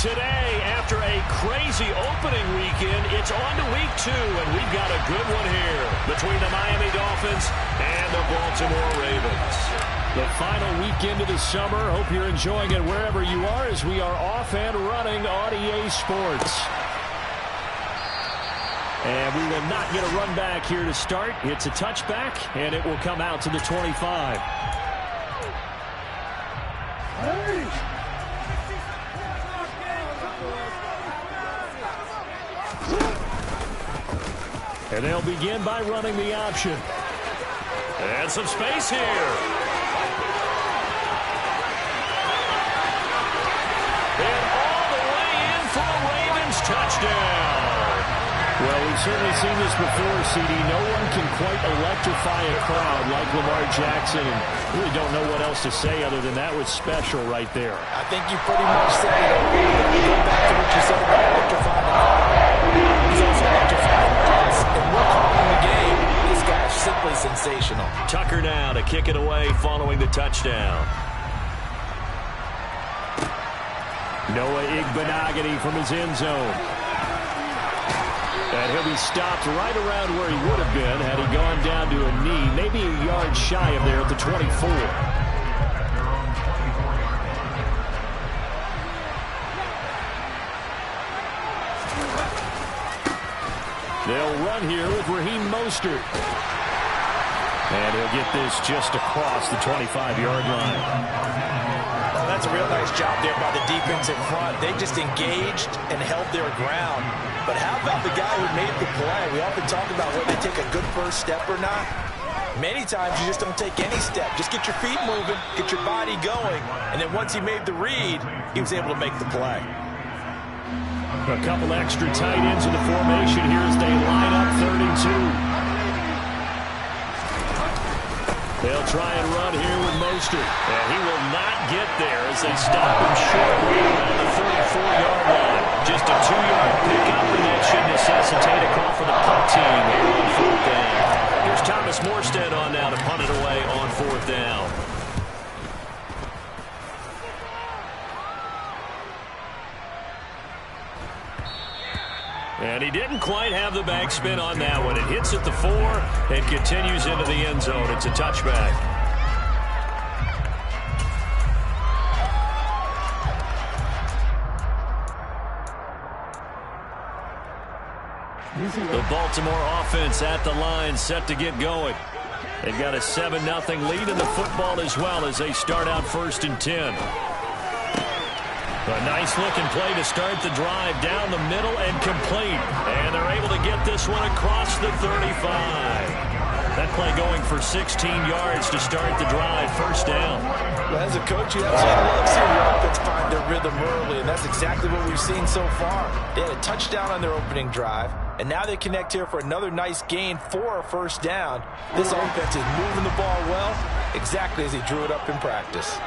Today, after a crazy opening weekend, it's on to week 2, and we've got a good one here between the Miami Dolphins and the Baltimore Ravens. The final weekend of the summer. Hope you're enjoying it wherever you are as we are off and running on EA Sports. And we will not get a run back here to start. It's a touchback, and it will come out to the 25. And they'll begin by running the option. And some space here. And all the way in for a Ravens touchdown. Well, we've certainly seen this before, CD. No one can quite electrify a crowd like Lamar Jackson, and really don't know what else to say other than that was special right there. I think you pretty much said it. You go back to what you said about electrifying the crowd. He's also electrifying us, and we're calling the game. This guy's simply sensational. Tucker now to kick it away following the touchdown. Noah Igbenogany from his end zone. And he'll be stopped right around where he would have been had he gone down to a knee, maybe a yard shy of there at the 24. They'll run here with Raheem Mostert. And he'll get this just across the 25-yard line. That's a real nice job there by the defense in front. They just engaged and held their ground. But how about the guy who made the play? We often talk about whether they take a good first step or not. Many times you just don't take any step. Just get your feet moving, get your body going, and then once he made the read, he was able to make the play. A couple extra tight ends in the formation here as they line up 3rd and 2. They'll try and run here with Mostert. And he will not get there as they stop him short around the 34-yard line. Just a 2-yard pickup, and that should necessitate a call for the punt team here on 4th down. Here's Thomas Morstead on now to punt it away on 4th down. And he didn't quite have the backspin on that one. It hits at the 4 and continues into the end zone. It's a touchback. The Baltimore offense at the line, set to get going. They've got a 7-0 lead in the football as well as they start out 1st and 10. A nice-looking play to start the drive down the middle and complete. And they're able to get this one across the 35. That play going for 16 yards to start the drive, 1st down. Well, as a coach, you absolutely love seeing your offense find their rhythm early, and that's exactly what we've seen so far. They had a touchdown on their opening drive, and now they connect here for another nice gain for a 1st down. This offense is moving the ball well, exactly as he drew it up in practice.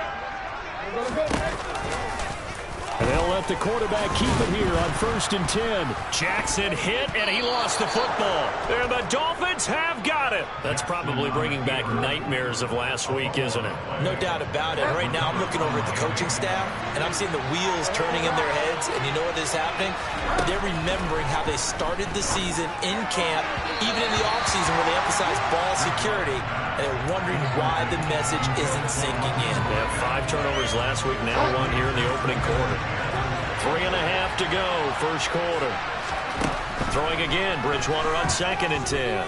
And they'll let the quarterback keep it here on 1st and 10. Jackson hit, and he lost the football. And the Dolphins have got it. That's probably bringing back nightmares of last week, isn't it? No doubt about it. Right now I'm looking over at the coaching staff, and I'm seeing the wheels turning in their heads. And you know what is happening? They're remembering how they started the season in camp, even in the offseason where they emphasized ball security. And they're wondering why the message isn't sinking in. They have 5 turnovers last week, now 1 here in the opening quarter. 3.5 to go, 1st quarter. Throwing again, Bridgewater on 2nd and 10.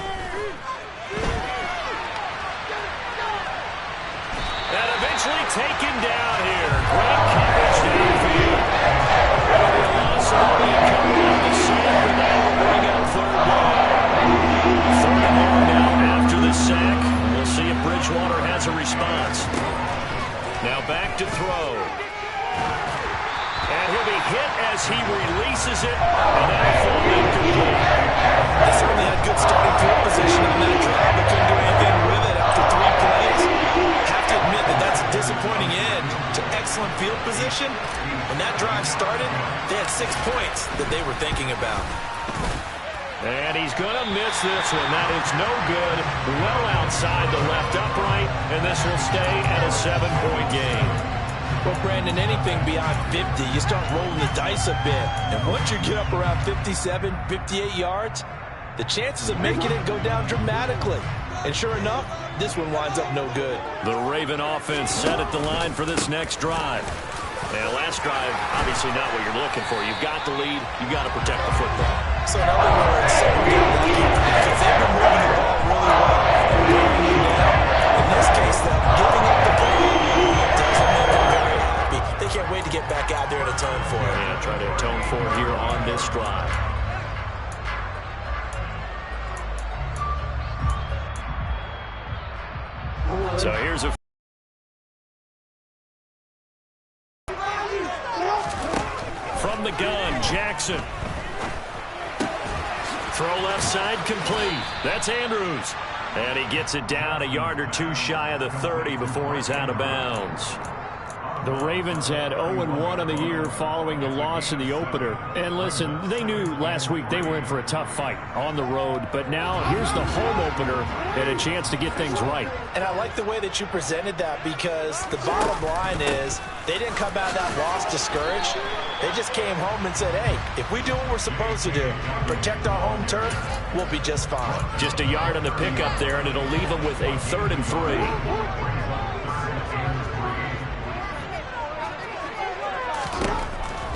And eventually taken down here. Great coverage downfield. And the loss will be coming on the sack, and that will bring up 3rd down. 3rd and long now after the sack. We'll see if Bridgewater has a response. Now back to throw. And he'll be hit as he releases it, and that'll fall incomplete. They certainly had good starting field position on that drive, but couldn't do anything with it after 3 plays. Have to admit that that's a disappointing end to excellent field position. When that drive started, they had 6 points that they were thinking about. And he's going to miss this one. That is no good. Well outside the left upright, and this will stay at a 7-point game. Well, Brandon, anything beyond 50, you start rolling the dice a bit. And once you get up around 57, 58 yards, the chances of making it go down dramatically. And sure enough, this one winds up no good. The Raven offense set at the line for this next drive. And last drive, obviously not what you're looking for. You've got the lead. You've got to protect the football. So in other words, because they've been moving the ball really well. In this case, though, giving up the ball doesn't make them very happy. They can't wait to get back out there and atone for it. Yeah, try to atone for it here on this drive. So here's a from the gun, Jackson. Throw left side complete. That's Andrews. And he gets it down a yard or two shy of the 30 before he's out of bounds. The Ravens had 0-1 on the year following the loss in the opener. And listen, they knew last week they were in for a tough fight on the road. But now here's the home opener and a chance to get things right. And I like the way that you presented that, because the bottom line is they didn't come out of that loss discouraged. They just came home and said, hey, if we do what we're supposed to do, protect our home turf, we'll be just fine. Just a yard on the pickup there, and it'll leave them with a 3rd and 3.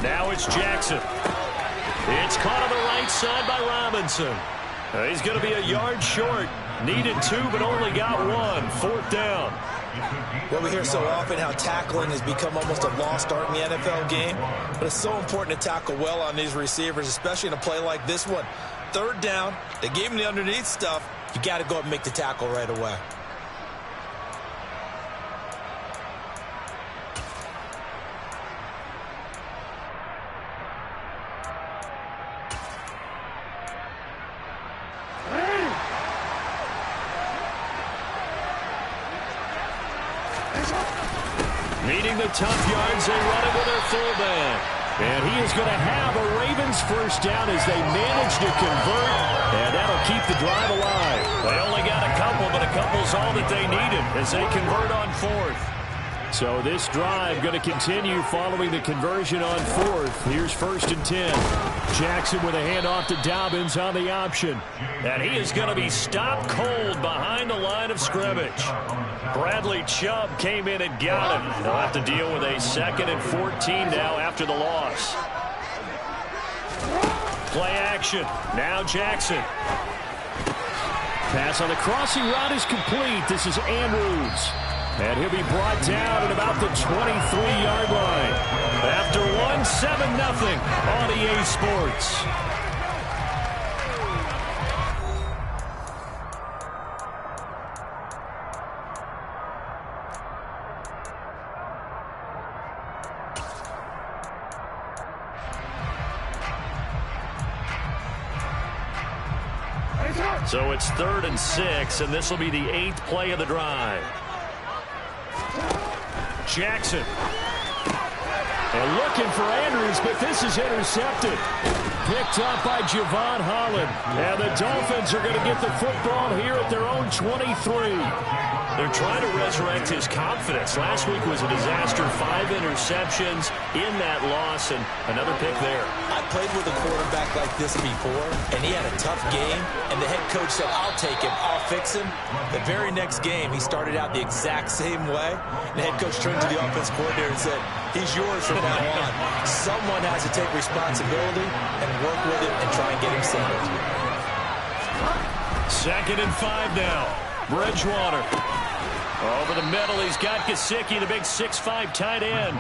Now it's Jackson. It's caught on the right side by Robinson. He's going to be a yard short. Needed 2, but only got 1. 4th down. Well, we hear so often how tackling has become almost a lost art in the NFL game. But it's so important to tackle well on these receivers, especially in a play like this one. 3rd down, they gave him the underneath stuff. You got to go up and make the tackle right away. Needing the tough yards, they run it with their fullback. And he is going to have a Ravens 1st down as they manage to convert, and that'll keep the drive alive. They only got a couple, but a couple's all that they needed as they convert on 4th. So this drive going to continue following the conversion on 4th. Here's 1st and 10. Jackson with a handoff to Dobbins on the option. And he is going to be stopped cold behind the line of scrimmage. Bradley Chubb came in and got him. They'll have to deal with a 2nd and 14 now after the loss. Play action. Now Jackson. Pass on the crossing route is complete. This is Andrews. And he'll be brought down at about the 23-yard line. After 7-0 on EA Sports. So it's 3rd and 6, and this will be the 8th play of the drive. Jackson. And looking for Andrews, but this is intercepted. Picked up by Javon Holland. And the Dolphins are going to get the football here at their own 23. They're trying to resurrect his confidence. Last week was a disaster. 5 interceptions in that loss, and another pick there. I played with a quarterback like this before, and he had a tough game, and the head coach said, I'll take him, I'll fix him. The very next game, he started out the exact same way. The head coach turned to the offense coordinator and said, he's yours from now on. Someone has to take responsibility and work with him and try and get him settled. 2nd and 5 now. Bridgewater. Over the middle, he's got Gesicki, the big 6'5" tight end.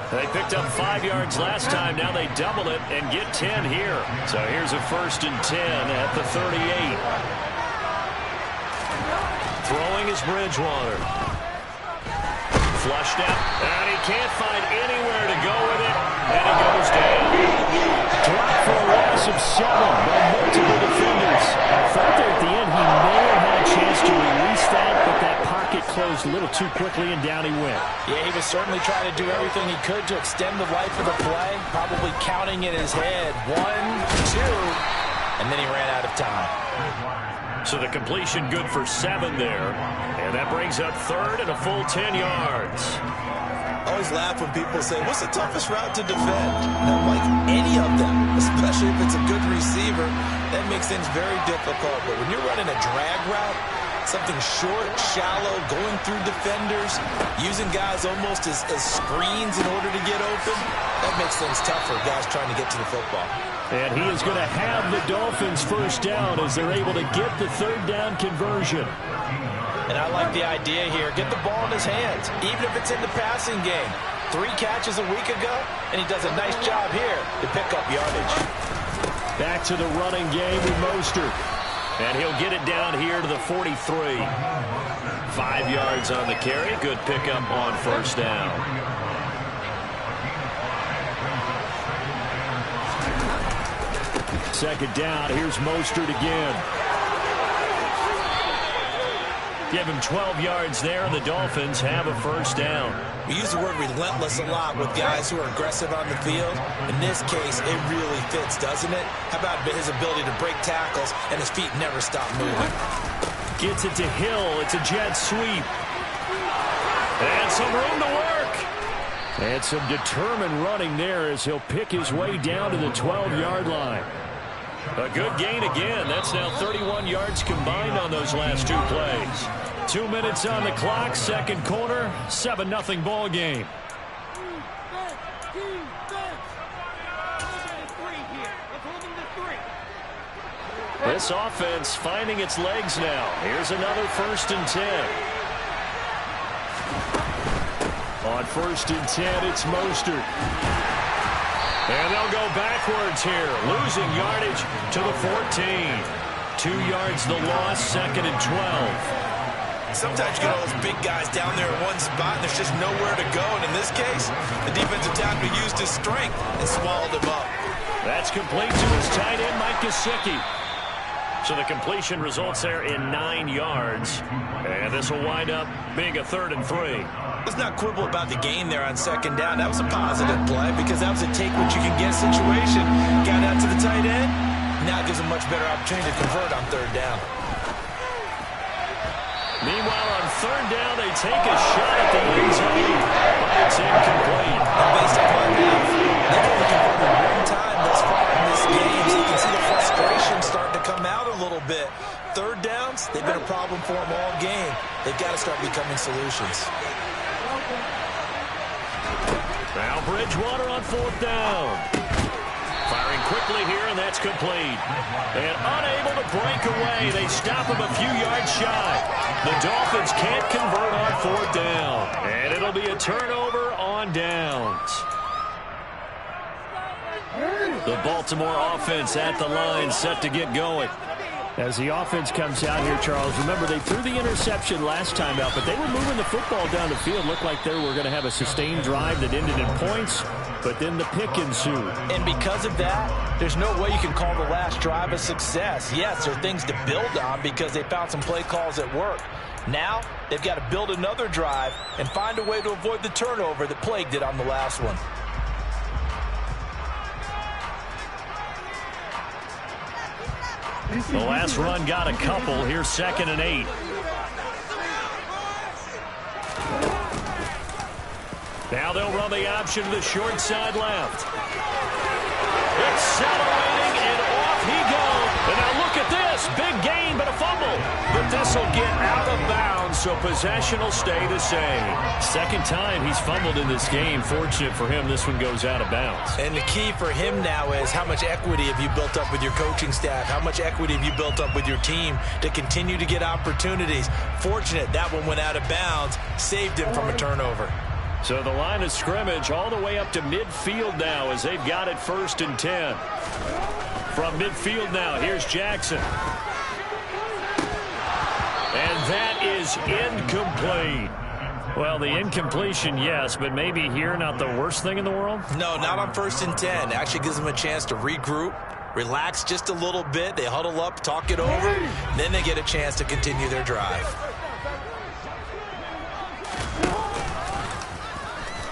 They picked up 5 yards last time. Now they double it and get 10 here. So here's a 1st and 10 at the 38. Throwing is Bridgewater. Flushed out, and he can't find anywhere to go with it, and he goes down. Dropped for a loss of 7 by multiple defenders. I thought there at the end he may have had a chance to release that, but that pocket closed a little too quickly, and down he went. Yeah, he was certainly trying to do everything he could to extend the life of the play, probably counting in his head 1, 2, and then he ran out of time. So the completion good for 7 there. And that brings up 3rd and a full 10 yards. I always laugh when people say, what's the toughest route to defend? And I'm like, any of them, especially if it's a good receiver, that makes things very difficult. But when you're running a drag route, something short, shallow, going through defenders, using guys almost as screens in order to get open, that makes things tough for guys trying to get to the football. And he is going to have the Dolphins first down as they're able to get the third down conversion. And I like the idea here. Get the ball in his hands, even if it's in the passing game. 3 catches a week ago, and he does a nice job here to pick up yardage. Back to the running game with Mostert. And he'll get it down here to the 43. 5 yards on the carry. Good pickup on first down. Second down. Here's Mostert again. Give him 12 yards there, and the Dolphins have a first down. We use the word relentless a lot with guys who are aggressive on the field. In this case, it really fits, doesn't it? How about his ability to break tackles, and his feet never stop moving? Gets it to Hill. It's a jet sweep. And some room to work. And some determined running there as he'll pick his way down to the 12-yard line. A good gain again. That's now 31 yards combined on those last 2 plays. 2 minutes on the clock, second quarter, 7-0 ball game. This offense finding its legs now. Here's another 1st and 10. On 1st and 10, it's Mostert. And they'll go backwards here, losing yardage to the 14. 2 yards the loss, 2nd and 12. Sometimes you get all those big guys down there in one spot, and there's just nowhere to go. And in this case, the defensive tackle used his strength and swallowed him up. That's complete to his tight end, Mike Gesicki. So the completion results there in 9 yards. And this will wind up being a 3rd and 3. Let's not quibble about the gain there on 2nd down. That was a positive play because that was a take-what-you-can-get situation. Got out to the tight end. Now it gives a much better opportunity to convert on 3rd down. Meanwhile, on 3rd down, they take a shot at the end zone, but it's incomplete. And based upon that, they've only converted 1 time thus far in this game, so you can see the frustration starting to come out a little bit. 3rd downs, they've been a problem for them all game. They've got to start becoming solutions. Now Bridgewater on 4th down. Firing quickly here, and that's complete. And unable to break away. They stop him a few yards shy. The Dolphins can't convert on 4th down. And it'll be a turnover on downs. The Baltimore offense at the line, set to get going. As the offense comes out here, Charles, remember they threw the interception last time out, but they were moving the football down the field. Looked like they were going to have a sustained drive that ended in points, but then the pick ensued. And because of that, there's no way you can call the last drive a success. Yes, there are things to build on because they found some play calls that work. Now, they've got to build another drive and find a way to avoid the turnover that plagued it on the last one. The last run got a couple. Here's 2nd and 8. Now they'll run the option to the short side left. Accelerating, and off he goes. And now look at this. Big gain, but a fumble. But this will get out of bounds, so possession will stay the same. 2nd time he's fumbled in this game. Fortunate for him, this one goes out of bounds. And the key for him now is how much equity have you built up with your coaching staff? How much equity have you built up with your team to continue to get opportunities? Fortunate that one went out of bounds, saved him from a turnover. So the line of scrimmage all the way up to midfield now as they've got it 1st and 10. From midfield now, here's Jackson. And that is incomplete. Well, the incompletion, yes, but maybe here not the worst thing in the world? No, not on 1st and 10. Actually gives them a chance to regroup, relax just a little bit. They huddle up, talk it over, then they get a chance to continue their drive.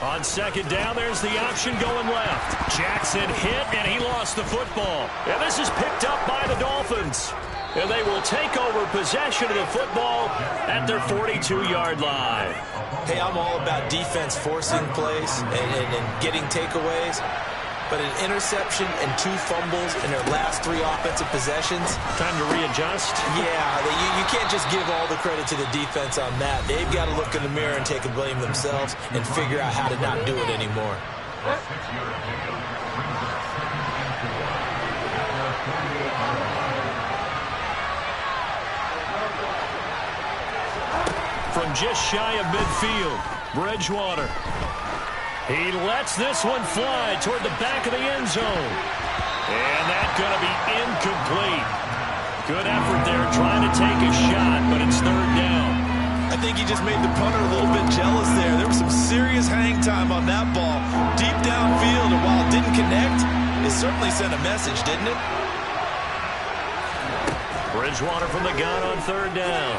On second down, there's the option going left. Jackson hit, and he lost the football. And this is picked up by the Dolphins. And they will take over possession of the football at their 42-yard line. Hey, I'm all about defense forcing plays and getting takeaways. But an interception and 2 fumbles in their last 3 offensive possessions. Time to readjust? Yeah, you can't just give all the credit to the defense on that. They've got to look in the mirror and take the blame themselves and figure out how to not do it anymore. From just shy of midfield, Bridgewater. He lets this one fly toward the back of the end zone. And that's going to be incomplete. Good effort there trying to take a shot, but it's third down. I think he just made the punter a little bit jealous there. There was some serious hang time on that ball. Deep downfield, and while it didn't connect, it certainly sent a message, didn't it? Bridgewater from the gun on third down.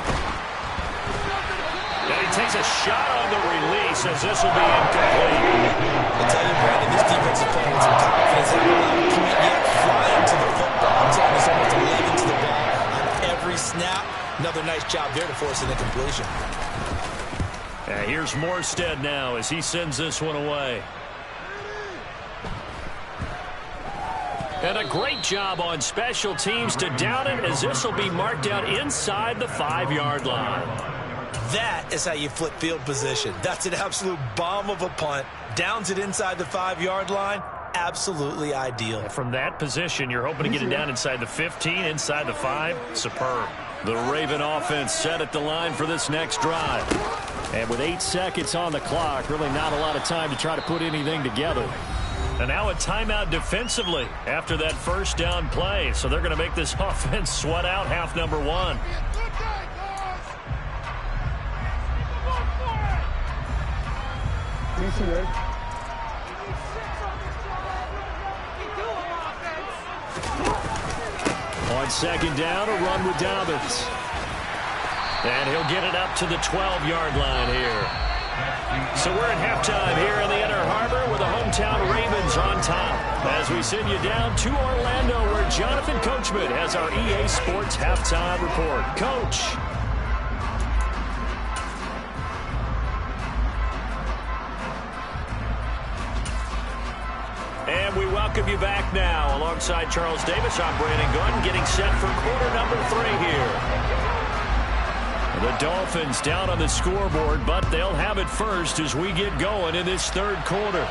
And he takes a shot on the release as this will be incomplete. I tell you, Brandon, this defense is playing with some confidence. They don't have a point yet flying to the football. I'm talking it's almost 11 to the ball on every snap. Another nice job there to force an incompletion. Here's Morstead now as he sends this one away. And a great job on special teams to down it as this will be marked out inside the 5-yard line. That is how you flip field position. That's an absolute bomb of a punt. Downs it inside the 5-yard line. Absolutely ideal. From that position, you're hoping to get it down inside the 15, inside the 5. Superb. The Raven offense set at the line for this next drive. And with 8 seconds on the clock, really not a lot of time to try to put anything together. And now a timeout defensively after that first down play. So they're going to make this offense sweat out half number 1. On second down, a run with Dobbins. And he'll get it up to the 12-yard line here. So we're at halftime here in the Inner Harbor with the hometown Ravens on top. As we send you down to Orlando where Jonathan Coachman has our EA Sports halftime report. Coach. And we welcome you back now. Alongside Charles Davis, I'm Brandon Gunn, getting set for quarter number 3 here. The Dolphins down on the scoreboard, but they'll have it first as we get going in this third quarter.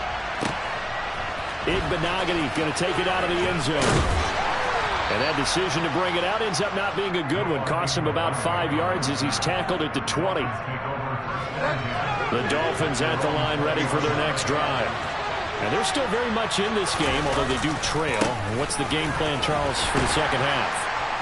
Igbenogany going to take it out of the end zone. And that decision to bring it out ends up not being a good one. Costs him about 5 yards as he's tackled at the 20. The Dolphins at the line ready for their next drive. And they're still very much in this game, although they do trail. And what's the game plan, Charles, for the second half?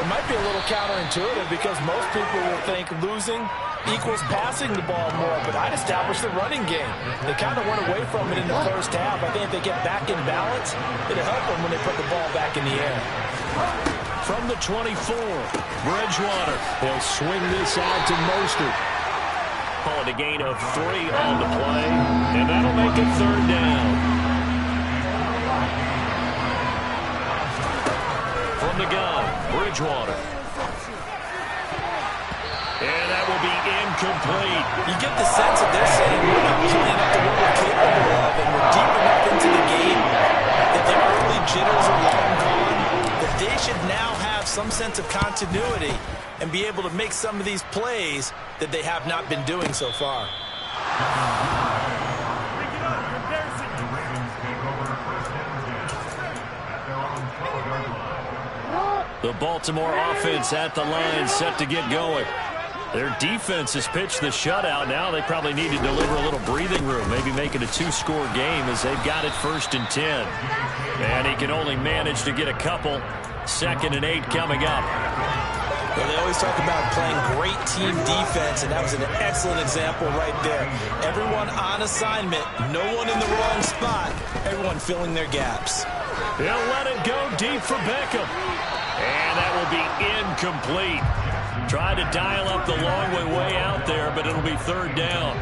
It might be a little counterintuitive because most people will think losing equals passing the ball more, but I'd establish the running game. They kind of went away from it in the first half. I think if they get back in balance, it'll help them when they put the ball back in the air. From the 24, Bridgewater. They'll swing this out to Mostert. Call it a gain of 3 on the play, and that'll make it third down. From the gun, Bridgewater. And that will be incomplete. You get the sense that they're saying we're not playing up to what we're capable of, and we're deep enough into the game that the early jitters are long gone, that they should now have some sense of continuity and be able to make some of these plays that they have not been doing so far. The Baltimore offense at the line set to get going. Their defense has pitched the shutout. Now they probably need to deliver a little breathing room, maybe make it a 2-score game as they've got it 1st and 10. And he can only manage to get a couple. 2nd and 8 coming up. Well, they always talk about playing great team defense, and that was an excellent example right there. Everyone on assignment, no one in the wrong spot, everyone filling their gaps. He'll let it go deep for Beckham. And that will be incomplete. Tried to dial up the long way out there, but it'll be third down.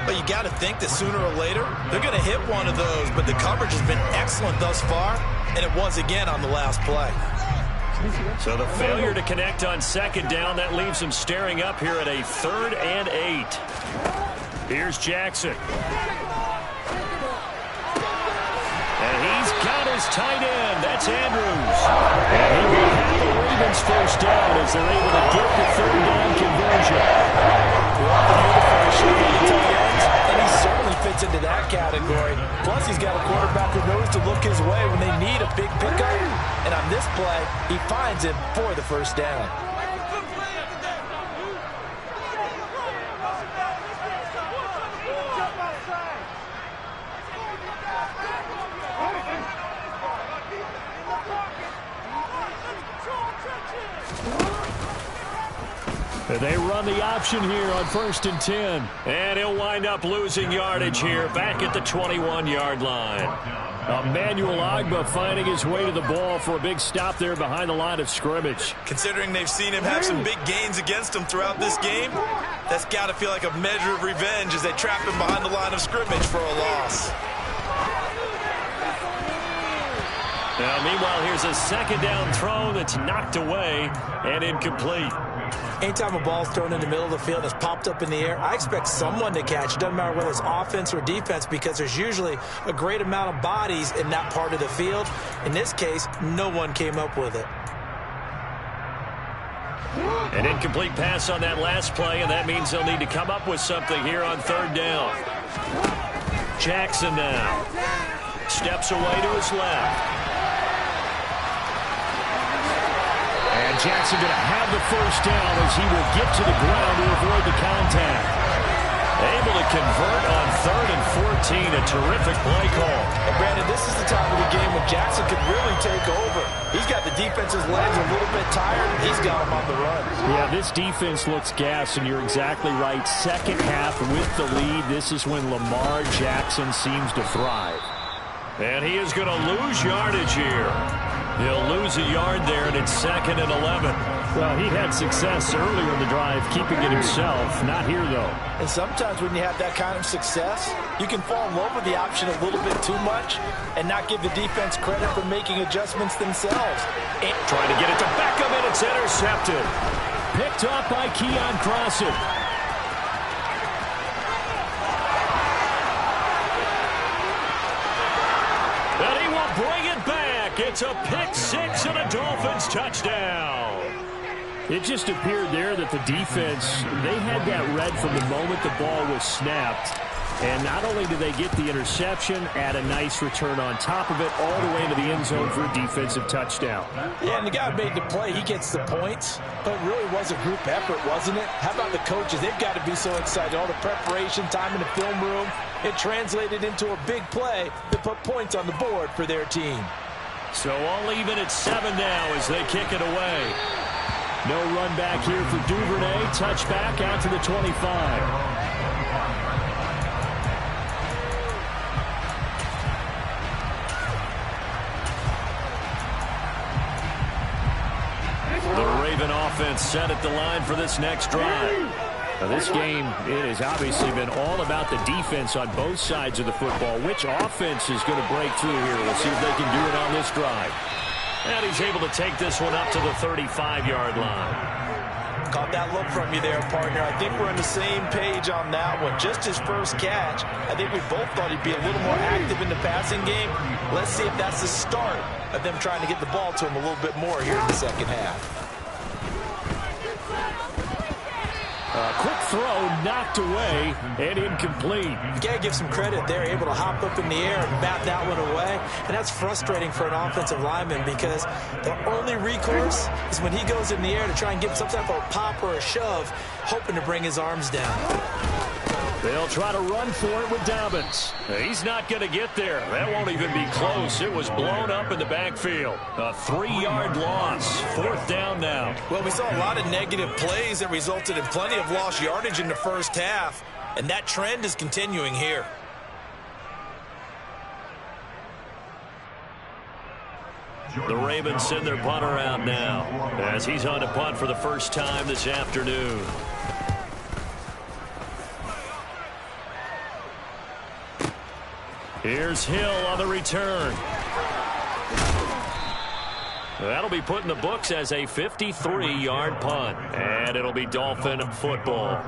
But you got to think that sooner or later, they're going to hit one of those. But the coverage has been excellent thus far, and it was again on the last play. So the failure to connect on second down, that leaves them staring up here at a 3rd and 8. Here's Jackson. And he's got his tight end. That's Andrews. And he will have the Ravens first down as they're able to get the 3rd down conversion. And he certainly fits into that category. Plus, he's got a quarterback who knows to look his way when they need a big pickup. And on this play, he finds him for the first down. They run the option here on 1st and 10. And he'll wind up losing yardage here back at the 21-yard line. Emmanuel Ogbah finding his way to the ball for a big stop there behind the line of scrimmage. Considering they've seen him have some big gains against them throughout this game, that's got to feel like a measure of revenge as they trap him behind the line of scrimmage for a loss. Now, meanwhile, here's a 2nd down throw that's knocked away and incomplete. Anytime a ball's thrown in the middle of the field that's popped up in the air, I expect someone to catch. It doesn't matter whether it's offense or defense because there's usually a great amount of bodies in that part of the field. In this case, no one came up with it. An incomplete pass on that last play, and that means they'll need to come up with something here on 3rd down. Jackson now steps away to his left. And Jackson going to have the first down as he will get to the ground to avoid the contact. Able to convert on 3rd and 14. A terrific play call. And Brandon, this is the time of the game when Jackson could really take over. He's got the defense's legs a little bit tired. He's got him on the run. Yeah, this defense looks gassed, and you're exactly right. Second half with the lead. This is when Lamar Jackson seems to thrive. And he is going to lose yardage here. He'll lose a yard there, and it's 2nd and 11. Well, he had success earlier in the drive, keeping it himself. Not here, though. And sometimes when you have that kind of success, you can fall in love with the option a little bit too much and not give the defense credit for making adjustments themselves. And trying to get it to Beckham, and it's intercepted. Picked up by Keon Crossen. And he will bring it back. It's a pick 6 and a Dolphins touchdown. It just appeared there that the defense, they had that read from the moment the ball was snapped. And not only did they get the interception, add a nice return on top of it, all the way into the end zone for a defensive touchdown. Yeah, and the guy made the play. He gets the points, but it really was a group effort, wasn't it? How about the coaches? They've got to be so excited. All the preparation, time in the film room, it translated into a big play that put points on the board for their team. So all even at 7 now as they kick it away. No run back here for Duvernay. Touchback out to the 25. The Raven offense set at the line for this next drive. Now this game, it has obviously been all about the defense on both sides of the football. Which offense is going to break through here? We'll see if they can do it on this drive. And he's able to take this one up to the 35-yard line. Caught that look from you there, partner. I think we're on the same page on that one. Just his first catch. I think we both thought he'd be a little more active in the passing game. Let's see if that's the start of them trying to get the ball to him a little bit more here in the second half. Quick throw knocked away and incomplete. You got to give some credit. They're able to hop up in the air and bat that one away. And that's frustrating for an offensive lineman because the only recourse is when he goes in the air to try and get some type of a pop or a shove, hoping to bring his arms down. They'll try to run for it with Dobbins. He's not going to get there. That won't even be close. It was blown up in the backfield. A 3-yard loss. 4th down now. Well, we saw a lot of negative plays that resulted in plenty of lost yardage in the first half, and that trend is continuing here. The Ravens send their punter out now as he's on to punt for the first time this afternoon. Here's Hill on the return. That'll be put in the books as a 53-yard punt. And it'll be Dolphin football.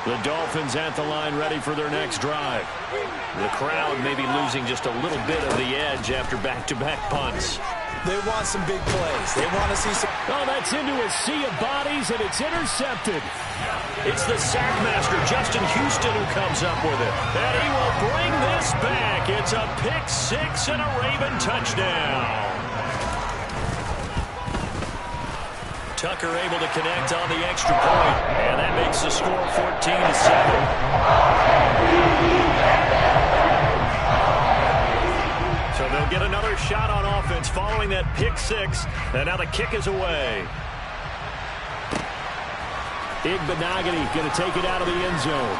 The Dolphins at the line ready for their next drive. The crowd may be losing just a little bit of the edge after back-to-back punts. They want some big plays. They want to see some... Oh, that's into a sea of bodies, and it's intercepted. It's the sackmaster, Justin Houston, who comes up with it. And he will bring this back. It's a pick six and a Raven touchdown. Tucker able to connect on the extra point, and that makes the score 14-7. So they'll get another shot on offense following that pick six, and now the kick is away. Igbenogany going to take it out of the end zone.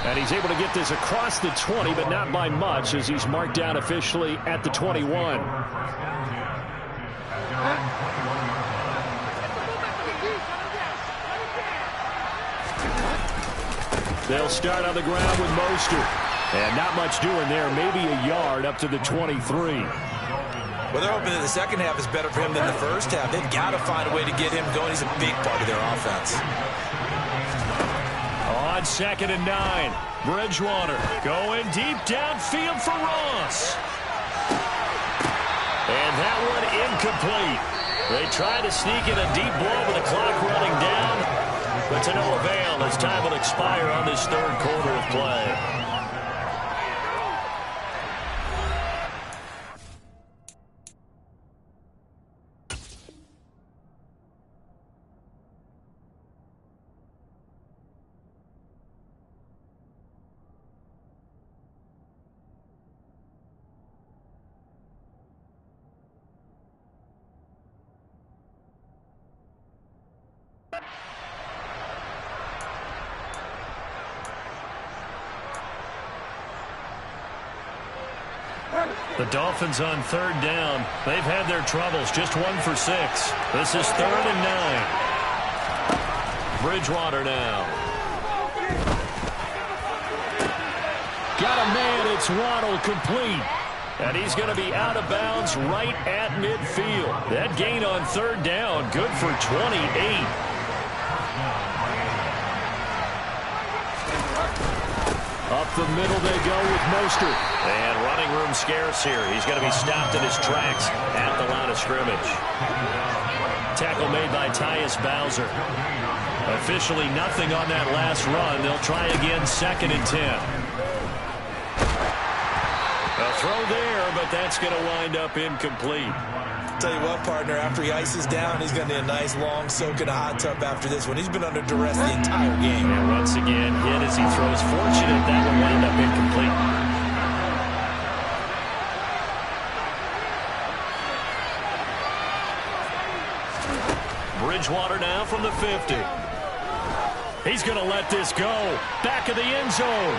And he's able to get this across the 20, but not by much, as he's marked down officially at the 21. They'll start on the ground with Mostert. And not much doing there. Maybe a yard up to the 23. Well, they're hoping that the second half is better for him than the first half. They've got to find a way to get him going. He's a big part of their offense. On 2nd and 9. Bridgewater going deep downfield for Ross. And that one incomplete. They try to sneak in a deep blow with the clock running down. But to no avail as time will expire on this third quarter of play. The Dolphins on 3rd down. They've had their troubles. Just 1 for 6. This is 3rd and 9. Bridgewater now. Got a man. It's Waddle, complete. And he's going to be out of bounds right at midfield. That gain on 3rd down, good for 28. Up the middle they go with Mostert. And running room scarce here. He's going to be stopped in his tracks at the line of scrimmage. Tackle made by Tyus Bowser. Officially nothing on that last run. They'll try again 2nd and 10. A throw there, but that's going to wind up incomplete. Tell you what, partner, after he ices down, he's going to need a nice long soak in a hot tub after this one. He's been under duress the entire game. And once again, hit as he throws. Fortunate that will wind up incomplete. Bridgewater now from the 50. He's going to let this go. Back of the end zone.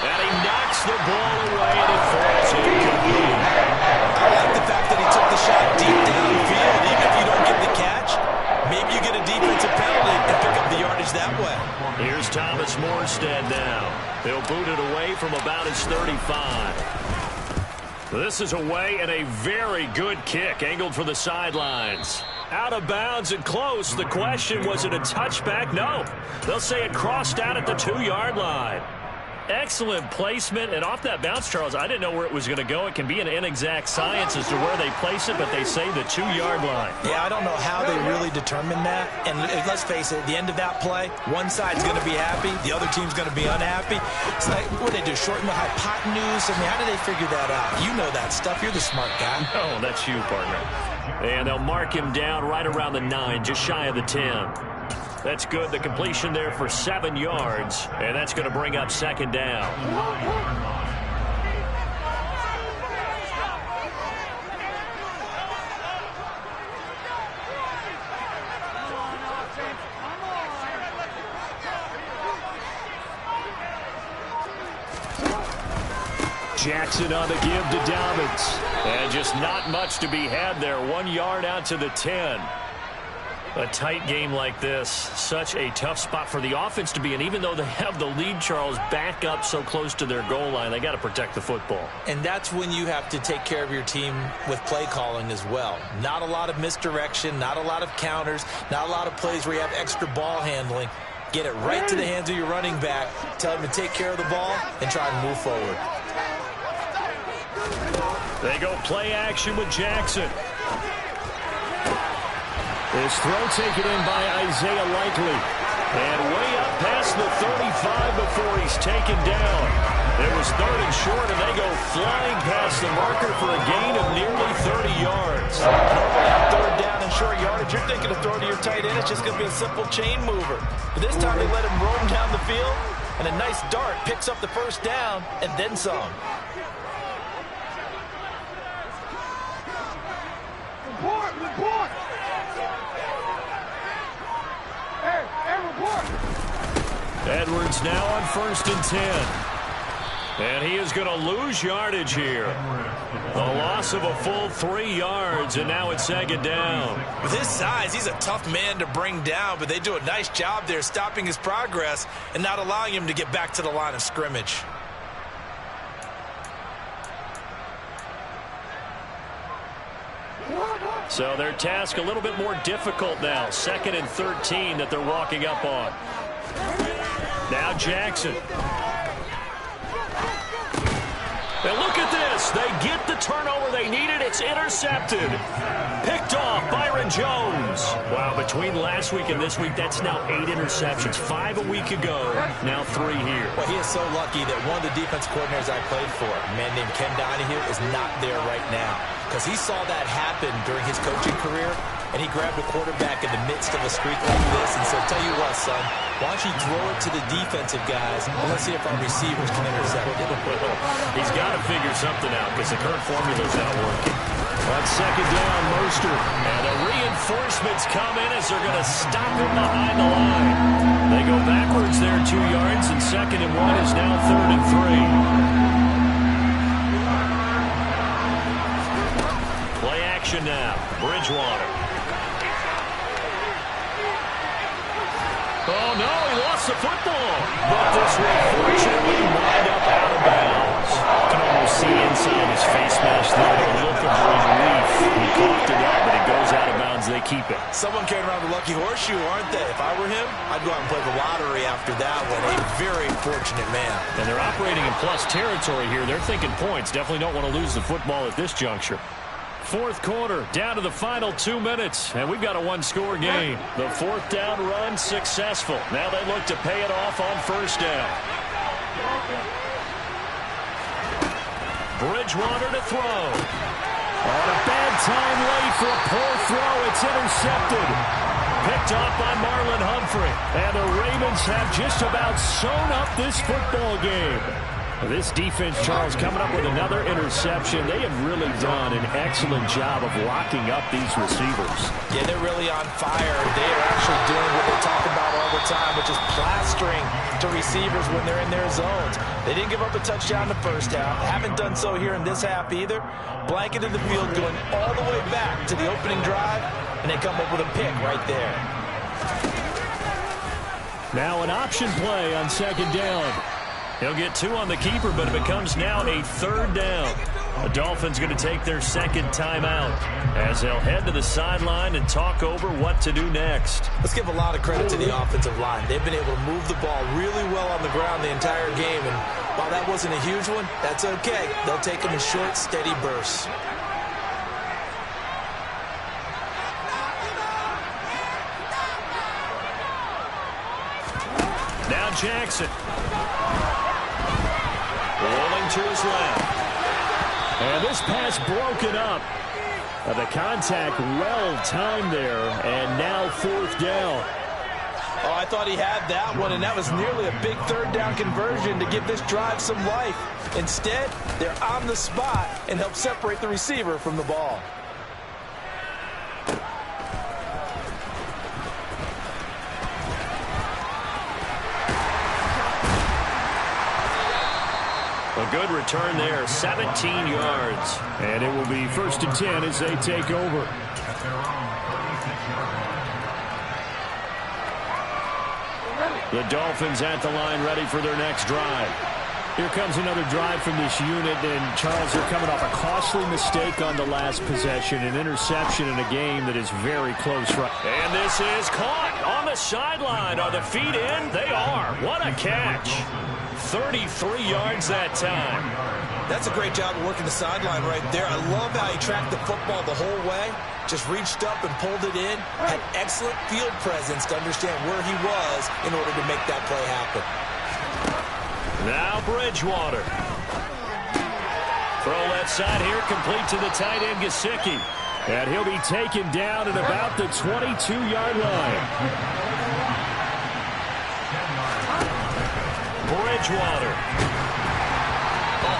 And he knocks the ball away, and it falls incomplete. I like the fact that he took the shot deep downfield. Even if you don't get the catch, maybe you get a defensive penalty and pick up the yardage that way. Here's Thomas Morstead now. They'll boot it away from about his 35. This is away, and a very good kick angled for the sidelines. Out of bounds and close. The question, was it a touchback? No. They'll say it crossed out at the 2-yard line. Excellent placement, and off that bounce, Charles, I didn't know where it was going to go. It can be an inexact science as to where they place it, but they say the 2-yard line. Yeah, I don't know how they really determine that. And let's face it, at the end of that play, one side's going to be happy, the other team's going to be unhappy. It's like, what do they do, shorten the hypotenuse? I mean, how do they figure that out? You know that stuff. You're the smart guy. Oh, that's you, partner. And they'll mark him down right around the 9, just shy of the 10. That's good. The completion there for 7 yards, and that's going to bring up 2nd down. Jackson on the give to Dobbins. And just not much to be had there. 1 yard out to the 10. A tight game like this, such a tough spot for the offense to be in. Even though they have the lead, Charles, back up so close to their goal line, they got to protect the football. And that's when you have to take care of your team with play calling as well. Not a lot of misdirection, not a lot of counters, not a lot of plays where you have extra ball handling. Get it right to the hands of your running back, tell him to take care of the ball, and try and move forward. They go play action with Jackson. His throw taken in by Isaiah Likely. And way up past the 35 before he's taken down. It was 3rd and short, and they go flying past the marker for a gain of nearly 30 yards. Normally on 3rd down and short yardage, you're thinking of throw to your tight end. It's just going to be a simple chain mover. But this time they let him roam down the field, and a nice dart picks up the 1st down and then some. Report! Edwards now on 1st and 10. And he is going to lose yardage here. A loss of a full 3 yards, and now it's 2nd down. With his size, he's a tough man to bring down, but they do a nice job there stopping his progress and not allowing him to get back to the line of scrimmage. So their task a little bit more difficult now. 2nd and 13 that they're walking up on. Now Jackson. And look at this. They get the turnover they needed. It's intercepted. Picked off Byron Jones. Wow, between last week and this week, that's now 8 interceptions. 5 a week ago, now 3 here. Well, he is so lucky that one of the defense coordinators I played for, a man named Ken Donahue, is not there right now. Because he saw that happen during his coaching career, and he grabbed a quarterback in the midst of a streak like this and said, tell you what, son, why don't you throw it to the defensive guys, and let's see if our receivers can intercept it. He's got to figure something out because the current formula's not working. On 2nd down, Mostert. And the reinforcements come in as they're going to stop him behind the line. They go backwards there 2 yards, and 2nd and 1 is now 3rd and 3. Play action now. Bridgewater. Oh, no, he lost the football. But this will fortunately wind up out of bounds. You can almost see inside his face mask there a look of relief. He coughed it up, but it goes out of bounds. They keep it. Someone carrying around the lucky horseshoe, aren't they? If I were him, I'd go out and play the lottery after that one. A very fortunate man. And they're operating in plus territory here. They're thinking points. Definitely don't want to lose the football at this juncture. 4th quarter, down to the final 2 minutes, and we've got a 1-score game. The 4th down run successful. Now they look to pay it off on 1st down. Bridgewater to throw. On a bad time late for a poor throw. It's intercepted. Picked off by Marlon Humphrey. And the Ravens have just about sewn up this football game. This defense, Charles, coming up with another interception. They have really done an excellent job of locking up these receivers. Yeah, they're really on fire. They are actually doing what they talk about all the time, which is plastering to receivers when they're in their zones. They didn't give up a touchdown the 1st half. Haven't done so here in this half either. Blanketed the field, going all the way back to the opening drive, and they come up with a pick right there. Now an option play on 2nd down. He'll get 2 on the keeper, but it becomes now a 3rd down. The Dolphins going to take their 2nd timeout as they'll head to the sideline and talk over what to do next. Let's give a lot of credit to the offensive line. They've been able to move the ball really well on the ground the entire game, and while that wasn't a huge one, that's okay. They'll take them in short, steady bursts. Now Jackson. Rolling to his left. And this pass broken up. The contact well timed there, and now 4th down. Oh, I thought he had that one, and that was nearly a big 3rd down conversion to give this drive some life. Instead, they're on the spot and help separate the receiver from the ball. A good return there, 17 yards. And it will be 1st and 10 as they take over. The Dolphins at the line ready for their next drive. Here comes another drive from this unit, and Charles, they're coming off a costly mistake on the last possession, an interception in a game that is very close. And this is caught on the sideline. Are the feet in? They are. What a catch. 33 yards that time. That's a great job of working the sideline right there. I love how he tracked the football the whole way. Just reached up and pulled it in. Had excellent field presence to understand where he was in order to make that play happen. Now Bridgewater. Throw left side here, complete to the tight end, Gesicki. And he'll be taken down at about the 22-yard line. Bridgewater.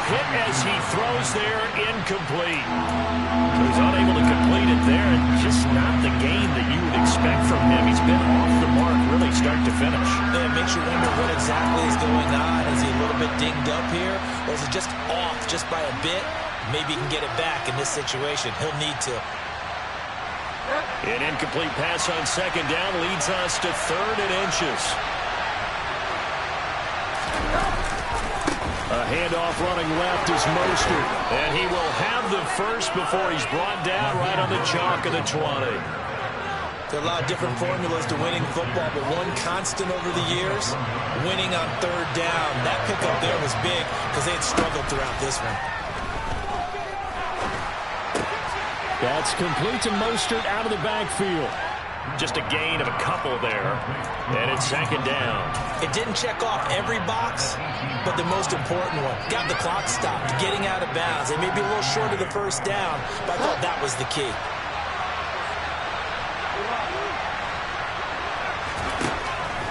Hit as he throws there, incomplete. He's unable to complete it there, and just not the game that you would expect from him. He's been off the mark really start to finish. Yeah, it makes you wonder what exactly is going on. Is he a little bit dinged up here, or is it just off just by a bit? Maybe he can get it back in this situation. He'll need to. An incomplete pass on second down leads us to 3rd and inches. A handoff running left is Mostert, and he will have the first before he's brought down right on the chalk of the 20. There are a lot of different formulas to winning football, but one constant over the years, winning on 3rd down. That pickup there was big because they had struggled throughout this one. That's complete to Mostert out of the backfield. Just a gain of a couple there, and it's 2nd down. It didn't check off every box, but the most important one. Got the clock stopped, getting out of bounds. They may be a little short of the first down, but I thought that was the key.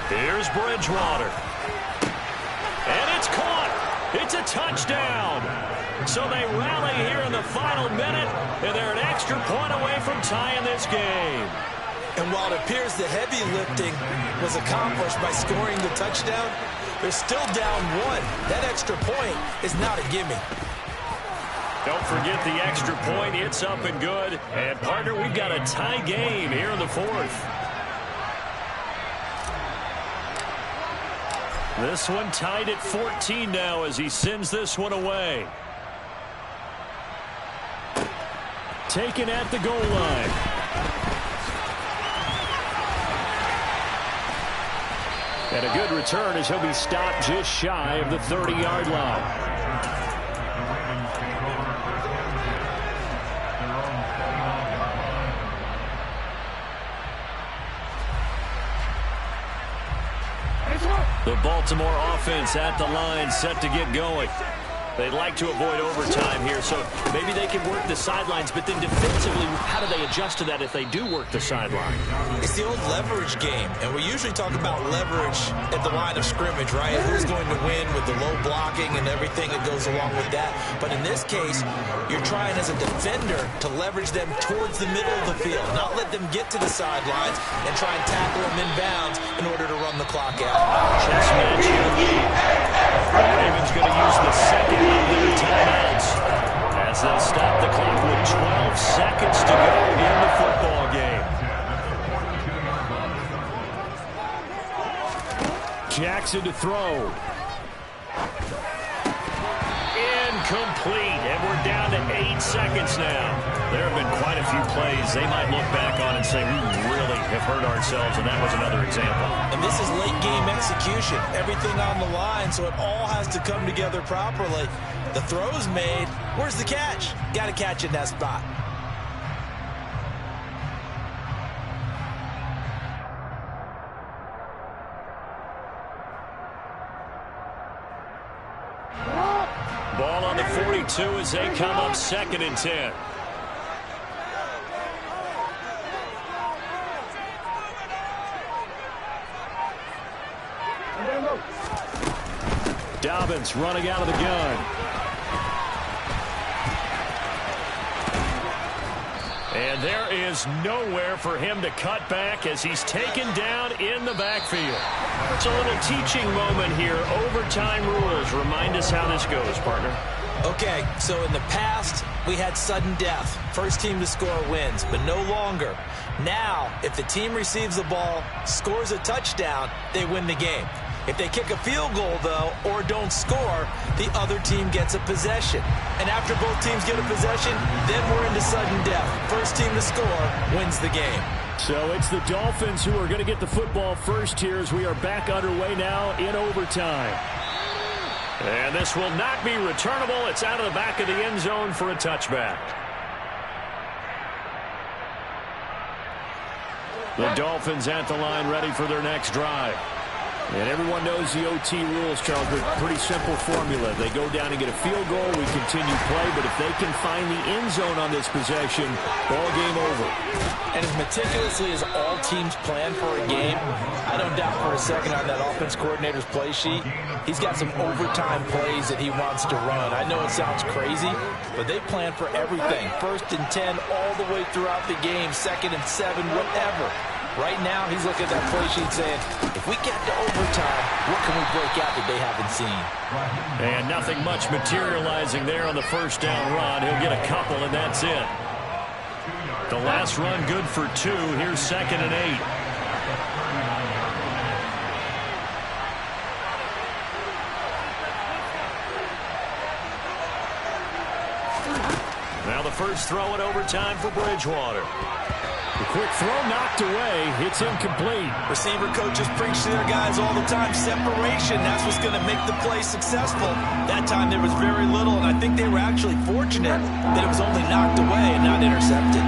Here's Bridgewater. And it's caught. It's a touchdown. So they rally here in the final minute, and they're an extra point away from tying this game. And while it appears the heavy lifting was accomplished by scoring the touchdown, they're still down 1. That extra point is not a gimme. Don't forget the extra point. It's up and good. And, partner, we've got a tie game here in the 4th. This one tied at 14 now as he sends this one away. Taken at the goal line. And a good return as he'll be stopped just shy of the 30-yard line. The Baltimore offense at the line, set to get going. They'd like to avoid overtime here, so maybe they can work the sidelines, but then defensively, how do they adjust to that if they do work the sideline? It's the old leverage game, and we usually talk about leverage at the line of scrimmage, right? Who's going to win with the low blocking and everything that goes along with that. But in this case, you're trying as a defender to leverage them towards the middle of the field, not let them get to the sidelines and try and tackle them in bounds in order to run the clock out. Chess match here. The Ravens going to use the second of their timeouts as they'll stop the clock with 12 seconds to go in the football game. Jackson to throw. Incomplete, and we're down to 8 seconds now. There have been quite a few plays they might look back on and say, we really have hurt ourselves, and that was another example. And this is late game execution. Everything on the line, so it all has to come together properly. The throw's made. Where's the catch? Got to catch in that spot. Ball on the 42 as they come up 2nd and 10. Dobbins running out of the gun. And there is nowhere for him to cut back as he's taken down in the backfield. It's a little teaching moment here. Overtime rules. Remind us how this goes, partner. Okay, so in the past, we had sudden death. First team to score wins, but no longer. Now, if the team receives the ball, scores a touchdown, they win the game. If they kick a field goal, though, or don't score, the other team gets a possession. And after both teams get a possession, then we're into sudden death. First team to score wins the game. So it's the Dolphins who are going to get the football first here as we are back underway now in overtime. And this will not be returnable. It's out of the back of the end zone for a touchback. The Dolphins at the line ready for their next drive. And everyone knows the OT rules, Charles. Pretty simple formula. They go down and get a field goal, we continue play, but if they can find the end zone on this possession, ball game over. And as meticulously as all teams plan for a game, I don't doubt for a second on that offense coordinator's play sheet, he's got some overtime plays that he wants to run. I know it sounds crazy, but they plan for everything. 1st and 10 all the way throughout the game, 2nd and 7, whatever. Right now, he's looking at that play sheet saying, if we get to overtime, what can we break out that they haven't seen? And nothing much materializing there on the first down run. He'll get a couple, and that's it. The last run good for 2. Here's 2nd and 8. Now the first throw in overtime for Bridgewater. The quick throw knocked away. It's incomplete. Receiver coaches preach to their guys all the time. Separation, that's what's going to make the play successful. That time there was very little, and I think they were actually fortunate that it was only knocked away and not intercepted.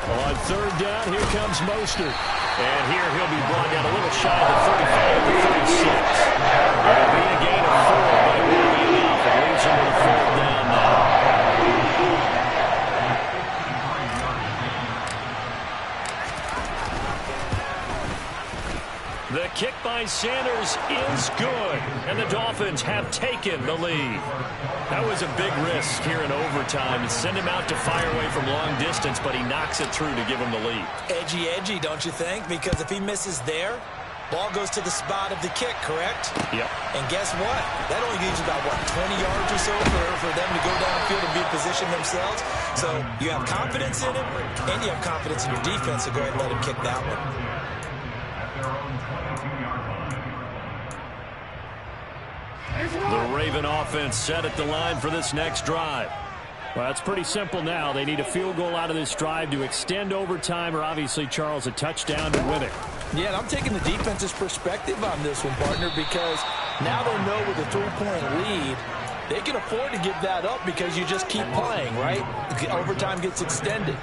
On 3rd down, here comes Mostert. And here he'll be brought down a little shy of the 35 to 36. It'll be a gain of 4, but it won't be enough. It leaves him with a 4th down now. The kick by Sanders is good, and the Dolphins have taken the lead. That was a big risk here in overtime to send him out to fire away from long distance, but he knocks it through to give him the lead. Edgy, don't you think? Because if he misses there, ball goes to the spot of the kick, correct? Yep. And guess what? That only leaves about, 20 yards or so for them to go downfield and be in position themselves. So you have confidence in him, and you have confidence in your defense, so go ahead and let him kick that one. The Raven offense set at the line for this next drive. Well, it's pretty simple now. They need a field goal out of this drive to extend overtime, or obviously, Charles, a touchdown to win it. Yeah, and I'm taking the defense's perspective on this one, partner, because now they know with a 3-point lead, they can afford to give that up because you just keep playing, right? Overtime gets extended.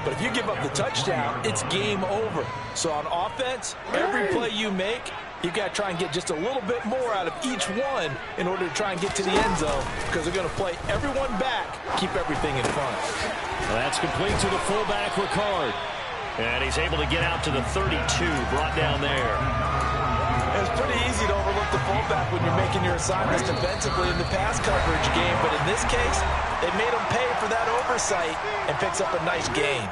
But if you give up the touchdown, it's game over. So on offense, every play you make, you've got to try and get just a little bit more out of each one in order to try and get to the end zone, because they're going to play everyone back, keep everything in front. Well, that's complete to the fullback, Ricard. And he's able to get out to the 32, brought down there. It's pretty easy to overlook the fullback when you're making your assignments defensively in the pass coverage game, but in this case, they made him pay for that oversight and picks up a nice gain.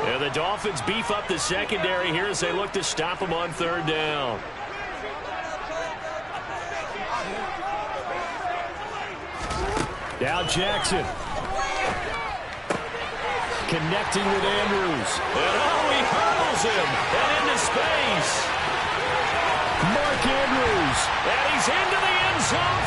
Yeah, the Dolphins beef up the secondary here as they look to stop him on 3rd down. Now Jackson. Connecting with Andrews. And he hurdles him and into space. Mark Andrews. And he's into the end zone